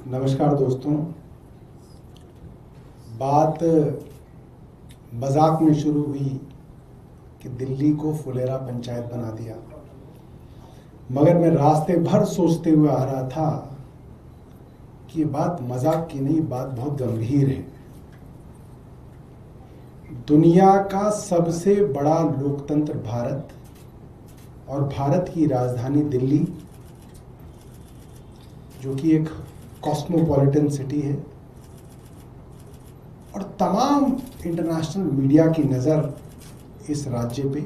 नमस्कार दोस्तों। बात मजाक में शुरू हुई कि दिल्ली को फुलेरा पंचायत बना दिया, मगर मैं रास्ते भर सोचते हुए आ रहा था कि ये बात मजाक की नहीं, बात बहुत गंभीर है। दुनिया का सबसे बड़ा लोकतंत्र भारत और भारत की राजधानी दिल्ली, जो कि एक कॉस्मोपॉलिटन सिटी है, और तमाम इंटरनेशनल मीडिया की नज़र इस राज्य पे,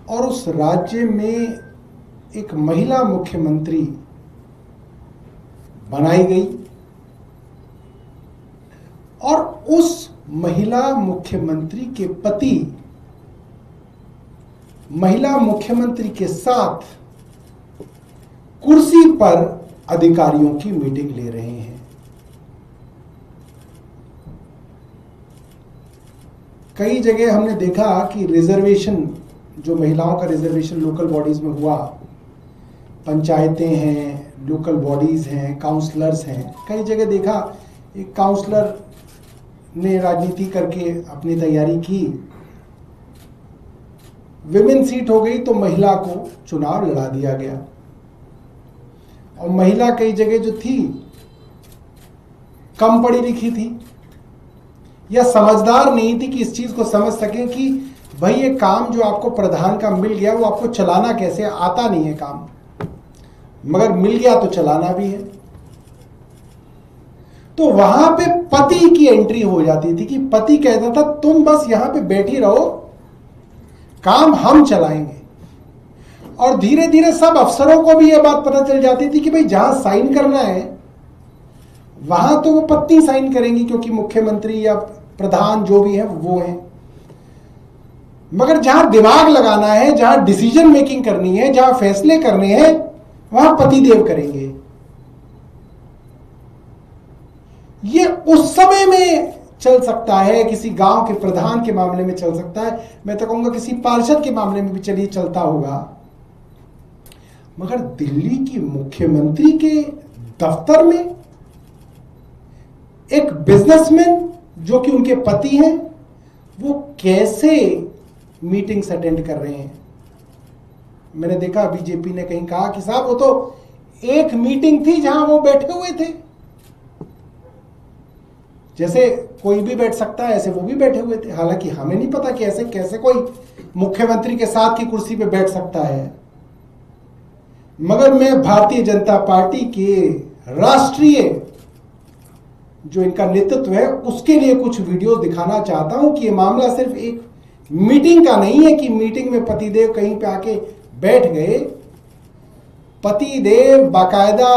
और उस राज्य में एक महिला मुख्यमंत्री बनाई गई, और उस महिला मुख्यमंत्री के पति महिला मुख्यमंत्री के साथ कुर्सी पर अधिकारियों की मीटिंग ले रहे हैं। कई जगह हमने देखा कि रिजर्वेशन, जो महिलाओं का रिजर्वेशन लोकल बॉडीज में हुआ, पंचायतें हैं, लोकल बॉडीज हैं, काउंसलर्स हैं, कई जगह देखा एक काउंसलर ने राजनीति करके अपनी तैयारी की, विमेन सीट हो गई तो महिला को चुनाव लड़ा दिया गया, और महिला कई जगह जो थी कम पढ़ी लिखी थी या समझदार नहीं थी कि इस चीज को समझ सकें कि भाई ये काम जो आपको प्रधान का मिल गया वो आपको चलाना कैसे, आता नहीं है काम, मगर मिल गया तो चलाना भी है। तो वहां पे पति की एंट्री हो जाती थी कि पति कहता था तुम बस यहां पे बैठी रहो, काम हम चलाएंगे। और धीरे धीरे सब अफसरों को भी यह बात पता चल जाती थी कि भाई जहां साइन करना है वहां तो वो पत्नी साइन करेंगी, क्योंकि मुख्यमंत्री या प्रधान जो भी है वो है, मगर जहां दिमाग लगाना है, जहां डिसीजन मेकिंग करनी है, जहां फैसले करने हैं, वहां पतिदेव करेंगे। ये उस समय में चल सकता है, किसी गांव के प्रधान के मामले में चल सकता है, मैं तो कहूंगा किसी पार्षद के मामले में भी चलिए चलता होगा, मगर दिल्ली की मुख्यमंत्री के दफ्तर में एक बिजनेसमैन जो कि उनके पति हैं, वो कैसे मीटिंग्स अटेंड कर रहे हैं। मैंने देखा बीजेपी ने कहीं कहा कि साहब वो तो एक मीटिंग थी जहां वो बैठे हुए थे, जैसे कोई भी बैठ सकता है ऐसे वो भी बैठे हुए थे। हालांकि हमें नहीं पता कि ऐसे कैसे कोई मुख्यमंत्री के साथ की कुर्सी पे बैठ सकता है, मगर मैं भारतीय जनता पार्टी के राष्ट्रीय जो इनका नेतृत्व है उसके लिए कुछ वीडियोस दिखाना चाहता हूं कि ये मामला सिर्फ एक मीटिंग का नहीं है कि मीटिंग में पतिदेव कहीं पे आके बैठ गए। पतिदेव बाकायदा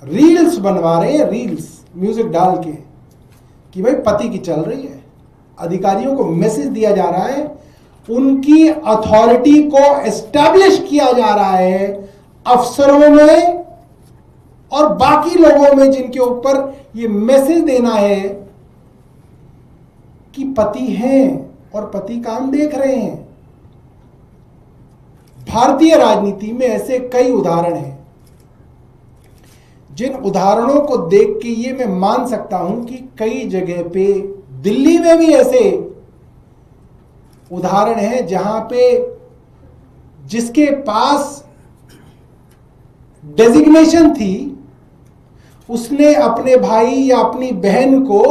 रील्स बनवा रहे हैं, रील्स म्यूजिक डाल के कि भाई पति की चल रही है। अधिकारियों को मैसेज दिया जा रहा है, उनकी अथॉरिटी को एस्टैब्लिश किया जा रहा है अफसरों में और बाकी लोगों में, जिनके ऊपर ये मैसेज देना है कि पति हैं और पति काम देख रहे हैं। भारतीय राजनीति में ऐसे कई उदाहरण हैं, जिन उदाहरणों को देख के ये मैं मान सकता हूं कि कई जगह पे, दिल्ली में भी ऐसे उदाहरण हैं जहां पे जिसके पास डेजिग्नेशन थी उसने अपने भाई या अपनी बहन को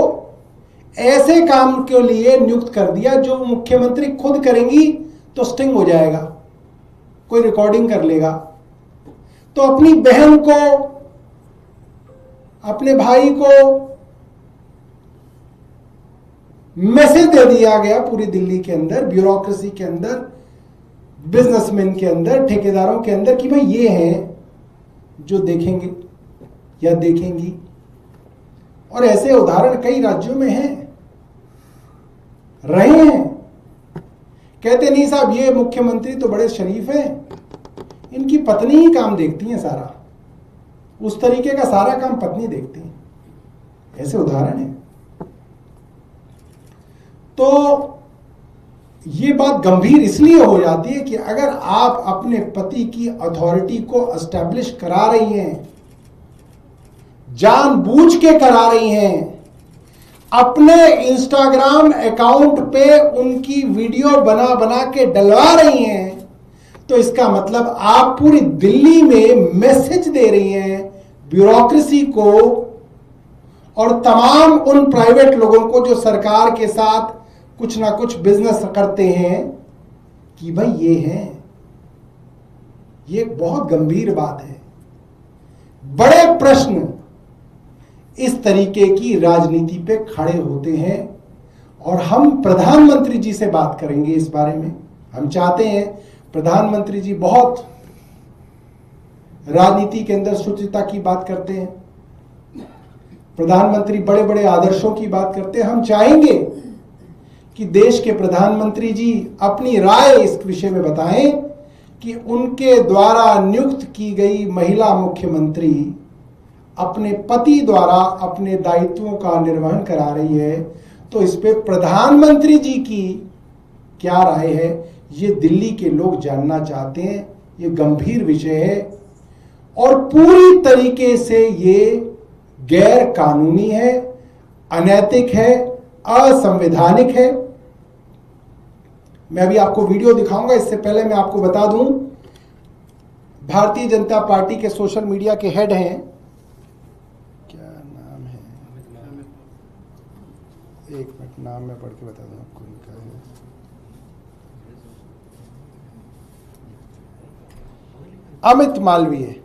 ऐसे काम के लिए नियुक्त कर दिया जो मुख्यमंत्री खुद करेंगी तो स्टिंग हो जाएगा, कोई रिकॉर्डिंग कर लेगा। तो अपनी बहन को, अपने भाई को मैसेज दे दिया गया पूरी दिल्ली के अंदर, ब्यूरोक्रेसी के अंदर, बिजनेसमैन के अंदर, ठेकेदारों के अंदर कि भाई ये हैं जो देखेंगे या देखेंगी। और ऐसे उदाहरण कई राज्यों में हैं, रहे हैं। कहते नहीं साहब ये मुख्यमंत्री तो बड़े शरीफ हैं, इनकी पत्नी ही काम देखती है सारा, उस तरीके का सारा काम पत्नी देखती है। ऐसे उदाहरण हैं। तो ये बात गंभीर इसलिए हो जाती है कि अगर आप अपने पति की अथॉरिटी को एस्टैब्लिश करा रही हैं, जानबूझ के करा रही हैं, अपने इंस्टाग्राम अकाउंट पे उनकी वीडियो बना बना के डलवा रही हैं, तो इसका मतलब आप पूरी दिल्ली में मैसेज दे रही हैं ब्यूरोक्रेसी को और तमाम उन प्राइवेट लोगों को जो सरकार के साथ कुछ ना कुछ बिजनेस करते हैं कि भाई ये हैं। ये बहुत गंभीर बात है। बड़े प्रश्न इस तरीके की राजनीति पे खड़े होते हैं और हम प्रधानमंत्री जी से बात करेंगे इस बारे में। हम चाहते हैं, प्रधानमंत्री जी बहुत राजनीति के अंदर शुचिता की बात करते हैं, प्रधानमंत्री बड़े बड़े आदर्शों की बात करते हैं। हम चाहेंगे कि देश के प्रधानमंत्री जी अपनी राय इस विषय में बताएं कि उनके द्वारा नियुक्त की गई महिला मुख्यमंत्री अपने पति द्वारा अपने दायित्वों का निर्वहन करा रही है, तो इस पे प्रधानमंत्री जी की क्या राय है, ये दिल्ली के लोग जानना चाहते हैं। ये गंभीर विषय है और पूरी तरीके से ये गैर कानूनी है, अनैतिक है, असंवैधानिक है। मैं अभी आपको वीडियो दिखाऊंगा, इससे पहले मैं आपको बता दूं, भारतीय जनता पार्टी के सोशल मीडिया के हेड हैं, क्या नाम है, एक मिनट नाम मैं पढ़ के बता दूं आपको इनका है, अमित मालवीय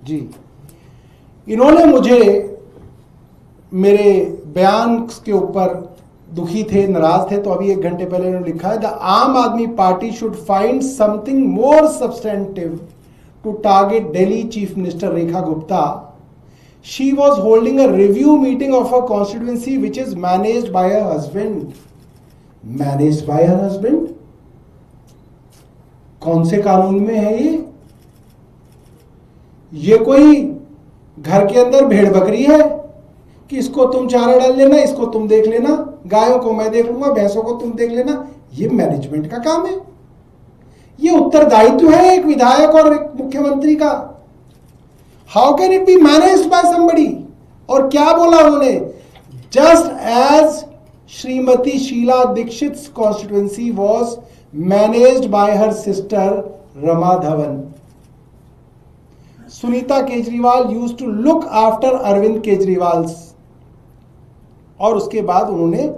जी। इन्होंने मुझे मेरे बयान के ऊपर दुखी थे, नाराज थे, तो अभी 1 घंटे पहले इन्होंने लिखा है, the Aam Aadmi Party should find something more substantive to target Delhi chief minister Rekha Gupta. She was holding a review meeting of her constituency which is managed by her husband. Managed by her husband? कौन से कानून में है ये? ये कोई घर के अंदर भेड़ बकरी है कि इसको तुम चारा डाल लेना, इसको तुम देख लेना, गायों को मैं देख लूंगा, भैंसों को तुम देख लेना? ये मैनेजमेंट का काम है? ये उत्तरदायित्व है एक विधायक और एक मुख्यमंत्री का? How can it be managed by somebody? और क्या बोला उन्होंने? Just as Shrimati Sheila Dikshit constituency was managed by her sister Rama Dhawan. Sunita Kejriwal used to look after Arvind Kejriwal. और उसके बाद उन्होंने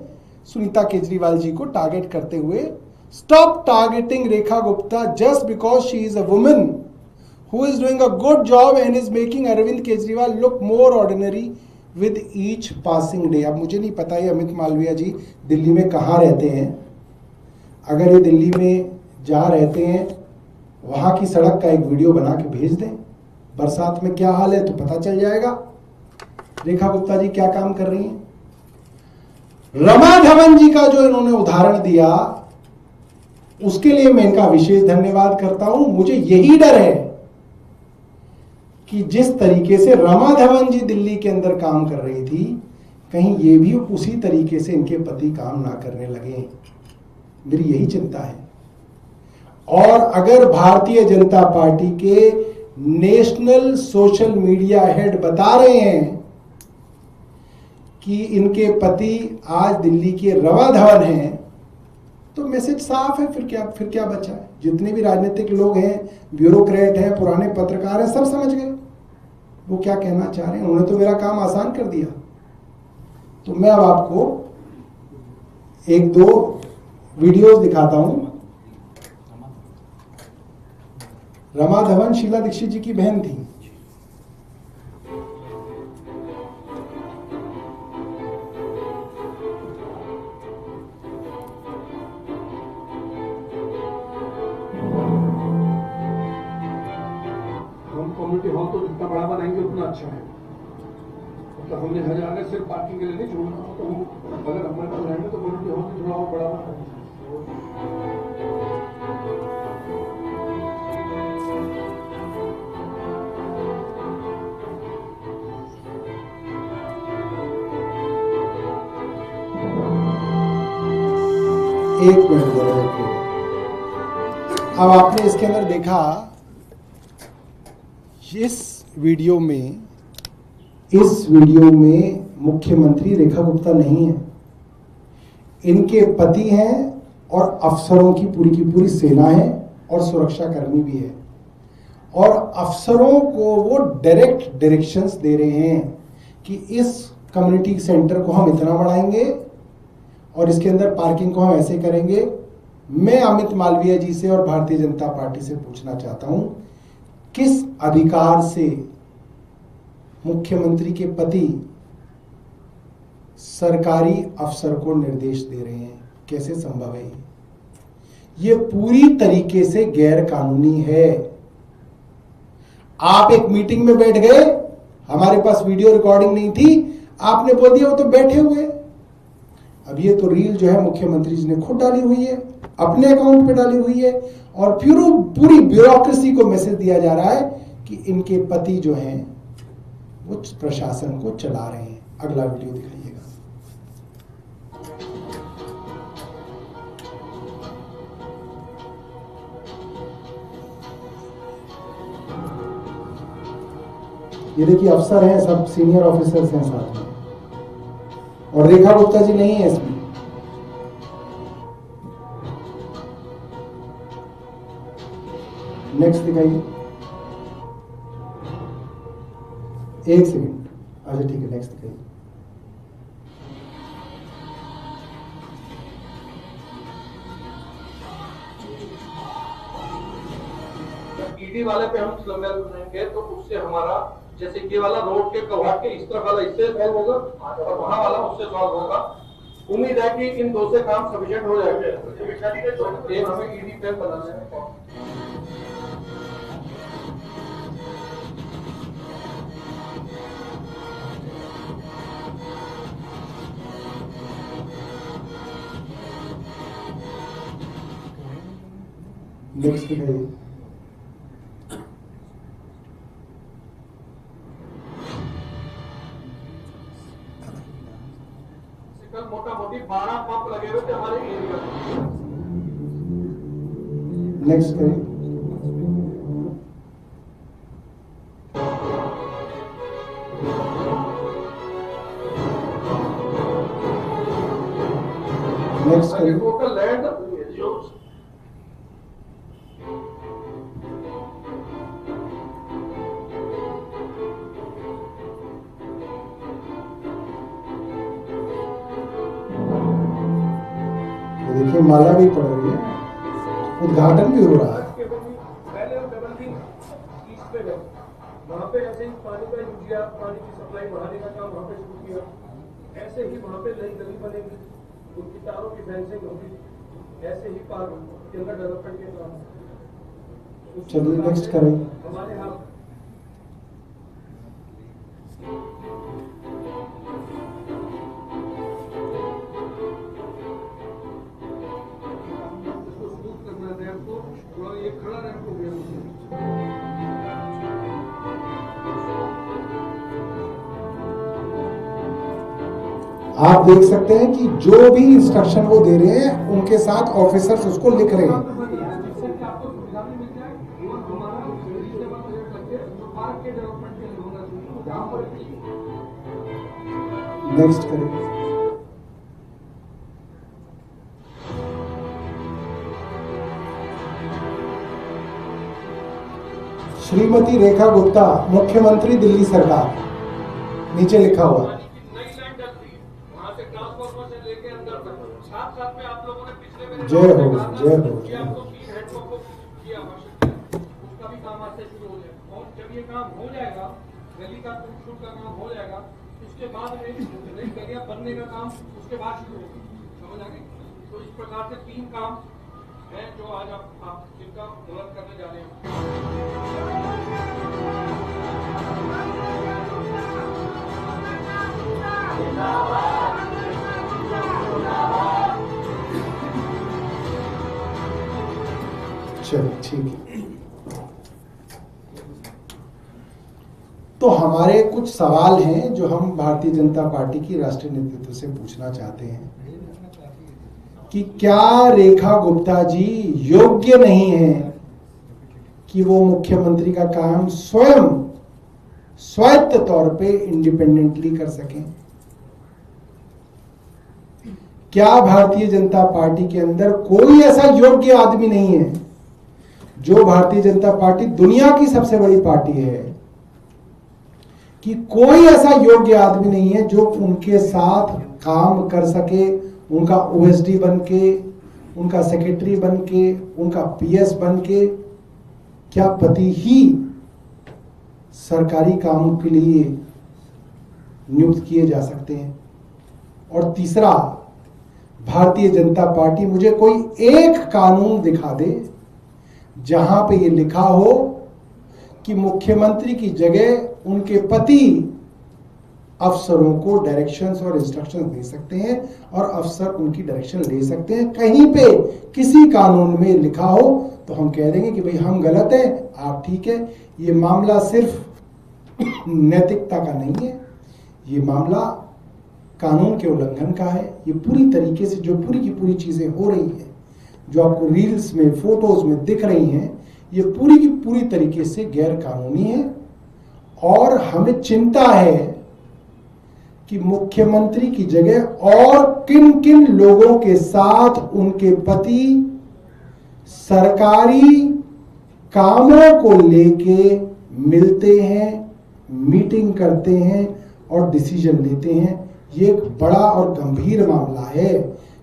सुनीता केजरीवाल जी को टारगेट करते हुए, stop targeting Rekha Gupta just because she is a woman who is doing a good job and is making Arvind Kejriwal look more ordinary with each passing day. अब मुझे नहीं पता ये अमित मालवीय जी दिल्ली में कहाँ रहते हैं. अगर ये दिल्ली में जहाँ रहते हैं वहाँ की सड़क का एक वीडियो बना के भेज दें. बरसात में क्या हाल है तो पता चल जाएगा रेखा गुप्ता जी क्या काम कर रही हैं. रमा धवन जी का जो इन्होंने उदाहरण दिया उसके लिए मैं इनका विशेष धन्यवाद करता हूं. मुझे यही डर है कि जिस तरीके से रमा धवन जी दिल्ली के अंदर काम कर रही थी, कहीं ये भी उसी तरीके से इनके पति काम ना करने लगे. मेरी यही चिंता है. और अगर भारतीय जनता पार्टी के नेशनल सोशल मीडिया हेड बता रहे हैं कि इनके पति आज दिल्ली के रमा धवन हैं, तो मैसेज साफ है. फिर क्या बचा है? जितने भी राजनीतिक लोग हैं, ब्यूरोक्रेट हैं, पुराने पत्रकार हैं, सब समझ गए वो क्या कहना चाह रहे हैं. उन्होंने तो मेरा काम आसान कर दिया. तो मैं अब आपको 1-2 वीडियोस दिखाता हूं. रमा धवन शीला दीक्षित जी की बहन थी. कम्युनिटी हॉल तो जितना बड़ा बनाएंगे उतना अच्छा है. मतलब हमने हर जगह सिर्फ पार्किंग के लिए नहीं छोड़ना. तो अगर हमारे पास रहेंगे तो कम्युनिटी हॉल भी थोड़ा और बड़ा बनाएंगे. एक मिनट दे रहे थे। अब आपने इसके अंदर देखा, इस वीडियो में मुख्यमंत्री रेखा गुप्ता नहीं है, इनके पति हैं और अफसरों की पूरी सेना है और सुरक्षाकर्मी भी है, और अफसरों को वो डायरेक्शंस दे रहे हैं कि इस कम्युनिटी सेंटर को हम इतना बढ़ाएंगे और इसके अंदर पार्किंग को हम ऐसे करेंगे। मैं अमित मालवीय जी से और भारतीय जनता पार्टी से पूछना चाहता हूं, किस अधिकार से मुख्यमंत्री के पति सरकारी अफसर को निर्देश दे रहे हैं? कैसे संभव है ये पूरी तरीके से गैर कानूनी है। आप एक मीटिंग में बैठ गए, हमारे पास वीडियो रिकॉर्डिंग नहीं थी, आपने बोल दिया वो तो बैठे हुए। अब ये तो रील जो है मुख्यमंत्री जी ने खुद डाली हुई है, अपने अकाउंट पे डाली हुई है, और फिर पूरी ब्यूरोक्रेसी को मैसेज दिया जा रहा है कि इनके पति जो हैं वो प्रशासन को चला रहे हैं। अगला वीडियो दिखाइएगा। ये देखिए अफसर हैं, सब सीनियर ऑफिसर्स हैं साथ में, और रेखा गुप्ता जी नहीं है इसमें। नेक्स्ट दिखाइए। एक सेकंड, अच्छा ठीक है, नेक्स्ट दिखाइए। ईडी वाले पे हम समझेंगे तो उससे हमारा जैसे ये वाला रोड के कवाड़ के इस तरफ वाला इससे सॉल्व होगा और वहां वाला उससे सॉल्व होगा। उम्मीद है कि इन दो से काम सफिशिएंट हो जाएगा। एक हमें ईडी पे बनाना है। नेक्स्ट दिखाइए। मोटा मोटी 12 पंप लगे हुए थे हमारे एरिया में। नेक्स्ट करिए। नेक्स्ट करिए। टोटल लैंड जो देखिए माला भी पड़ रही है, उद्घाटन भी हो रहा है। पहले हम डबल थिंग ईस्ट पे गए, वहाँ पे ऐसे ही पानी का यूजिया, पानी की सप्लाई बढ़ाने का काम वहाँ पे शुरू किया। ऐसे ही वहाँ पे नई गली बनेगी, उनकी तारों की फेंसिंग होगी, ऐसे ही पार्क के अंदर डेवलपमेंट के काम। चलिए नेक्स्ट करें। हमारे यहाँ आप देख सकते हैं कि जो भी इंस्ट्रक्शन वो दे रहे हैं उनके साथ ऑफिसर्स उसको लिख रहे हैं। नेक्स्ट करें। श्रीमती रेखा गुप्ता, मुख्यमंत्री दिल्ली सरकार, नीचे लिखा हुआ। जय हो, जय हो। उसका भी काम आज से शुरू हो जाएगा, और जब ये काम हो जाएगा, गली का शुरू का काम हो जाएगा, उसके बाद में नई गलियां बनने का काम उसके बाद शुरू होगा। समझ आ गई? तो इस प्रकार से 3 काम है जो आज आप जिनका मुहूर्त करने जा रहे हैं। चलो ठीक है। तो हमारे कुछ सवाल हैं जो हम भारतीय जनता पार्टी की राष्ट्रीय नेतृत्व से पूछना चाहते हैं। कि क्या रेखा गुप्ता जी योग्य नहीं है कि वो मुख्यमंत्री का काम स्वयं स्वायत्त तौर पे इंडिपेंडेंटली कर सकें? क्या भारतीय जनता पार्टी के अंदर कोई ऐसा योग्य आदमी नहीं है? जो भारतीय जनता पार्टी दुनिया की सबसे बड़ी पार्टी है, कि कोई ऐसा योग्य आदमी नहीं है जो उनके साथ काम कर सके, उनका ओएसडी बन के, उनका सेक्रेटरी बन के, उनका पीएस बन के? क्या पति ही सरकारी कामों के लिए नियुक्त किए जा सकते हैं? और तीसरा, भारतीय जनता पार्टी मुझे कोई एक कानून दिखा दे जहां पे ये लिखा हो कि मुख्यमंत्री की जगह उनके पति अफसरों को डायरेक्शंस और इंस्ट्रक्शंस दे सकते हैं और अफसर उनकी डायरेक्शन ले सकते हैं। कहीं पे किसी कानून में लिखा हो तो हम कह देंगे कि भाई हम गलत हैं, आप ठीक है। ये मामला सिर्फ नैतिकता का नहीं है, ये मामला कानून के उल्लंघन का है। ये पूरी तरीके से जो पूरी की पूरी चीजें हो रही हैं, जो आपको रील्स में, फोटोज में दिख रही हैं, ये पूरी की पूरी तरीके से गैर कानूनी है। और हमें चिंता है कि मुख्यमंत्री की जगह और किन किन लोगों के साथ उनके पति सरकारी कामों को लेके मिलते हैं, मीटिंग करते हैं और डिसीजन लेते हैं। ये एक बड़ा और गंभीर मामला है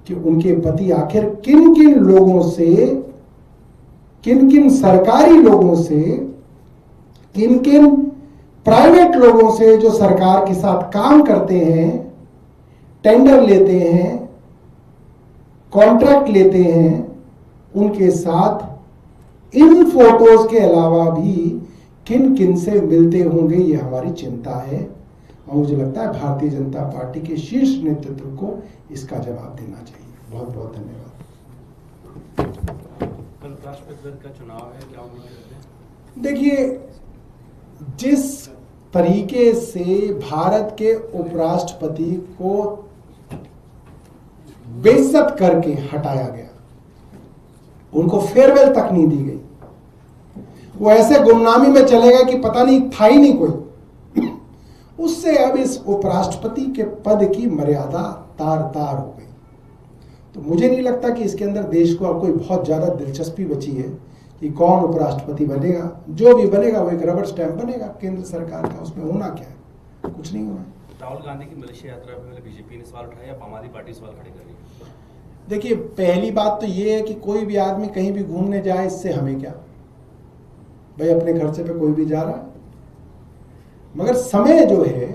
कि उनके पति आखिर किन किन लोगों से, किन किन सरकारी लोगों से, किन किन प्राइवेट लोगों से जो सरकार के साथ काम करते हैं, टेंडर लेते हैं, कॉन्ट्रैक्ट लेते हैं, उनके साथ इन फोटोज के अलावा भी किन किन से मिलते होंगे, ये हमारी चिंता है। और मुझे लगता है भारतीय जनता पार्टी के शीर्ष नेतृत्व को इसका जवाब देना चाहिए। बहुत बहुत धन्यवाद। कल राष्ट्रपति पद का चुनाव है, क्या उम्मीद करते हैं? देखिए, जिस तरीके से भारत के उपराष्ट्रपति को बेइज्जत करके हटाया गया, उनको फेयरवेल तक नहीं दी गई, वो ऐसे गुमनामी में चले गए कि पता नहीं था ही नहीं कोई, उससे अब इस उपराष्ट्रपति के पद की मर्यादा तार तार हो गई। तो मुझे नहीं लगता कि इसके अंदर देश को अब कोई बहुत ज्यादा दिलचस्पी बची है कि कौन उपराष्ट्रपति बनेगा। जो भी बनेगा वो एक रबर स्टैंप बनेगा केंद्र सरकार का, उसमें होना क्या है? कुछ नहीं होना। राहुल गांधी की मलेशिया यात्रा पर बीजेपी ने सवाल उठाया, आम आदमी पार्टी सवाल खड़े कर रही है। देखिए, पहली बात तो ये है कि कोई भी आदमी कहीं भी घूमने जाए, इससे हमें क्या भाई, अपने खर्चे पे कोई भी जा रहा है। मगर समय जो है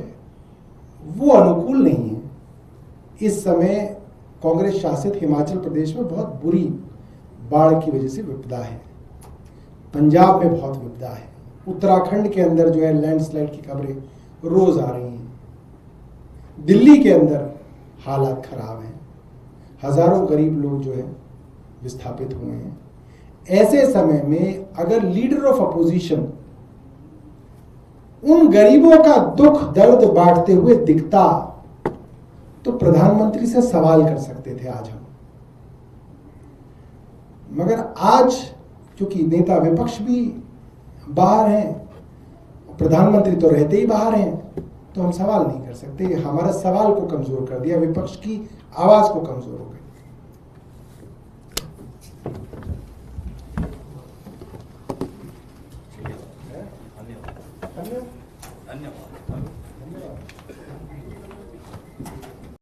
वो अनुकूल नहीं है। इस समय कांग्रेस शासित हिमाचल प्रदेश में बहुत बुरी बाढ़ की वजह से विपदा है, पंजाब में बहुत विपदा है, उत्तराखंड के अंदर जो है लैंडस्लाइड की खबरें रोज आ रही हैं, दिल्ली के अंदर हालात खराब हैं, हजारों गरीब लोग जो है विस्थापित हुए हैं। ऐसे समय में अगर लीडर ऑफ अपोजिशन उन गरीबों का दुख दर्द बांटते हुए दिखता तो प्रधानमंत्री से सवाल कर सकते थे आज हम। मगर आज क्योंकि नेता विपक्ष भी बाहर हैं, प्रधानमंत्री तो रहते ही बाहर हैं, तो हम सवाल नहीं कर सकते। हमारा सवाल को कमजोर कर दिया, विपक्ष की आवाज को कमजोर हो गई। धन्यवाद।